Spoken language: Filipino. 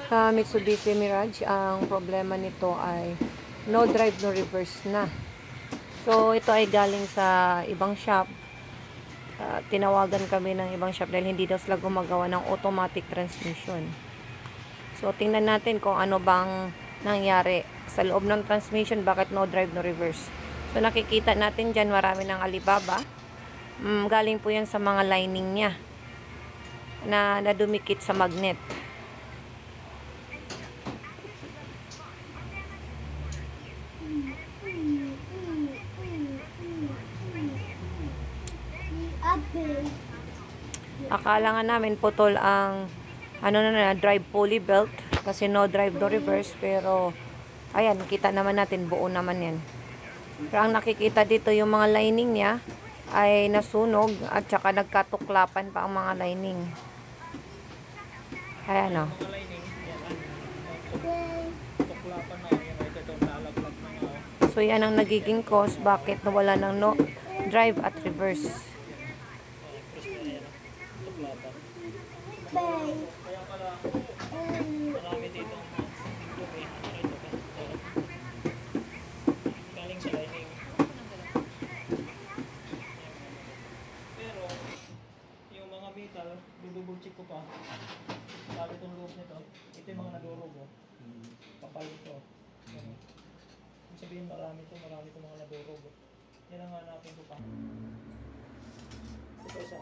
Mitsubishi Mirage, ang problema nito ay no drive, no reverse na. So, ito ay galing sa ibang shop. Tinawagan kami ng ibang shop dahil hindi daw sila gumagawa ng automatic transmission. So, tingnan natin kung ano bang nangyari sa loob ng transmission, bakit no drive, no reverse. So, nakikita natin dyan, marami ng Alibaba. Galing po yan sa mga lining niya na nadumikit sa magnet. Akala nga namin putol ang drive pulley belt kasi no drive, no reverse, pero ayan, kita naman natin, buo naman yan. Pero ang nakikita dito, yung mga lining niya ay nasunog at saka nagkatuklapan pa ang mga lining. Ayan o. So yan ang nagiging cause bakit nawala ng no drive at reverse. Kaya pala, marami dito galing sa lining. Pero, yung mga metal, dudouble check ko pa. Sabi itong loob nito, ito yung mga nadurugo. Kapal ito. Kung sabihin marami itong mga nadurugo. Yan ang hanapin ko pa. Ito isa.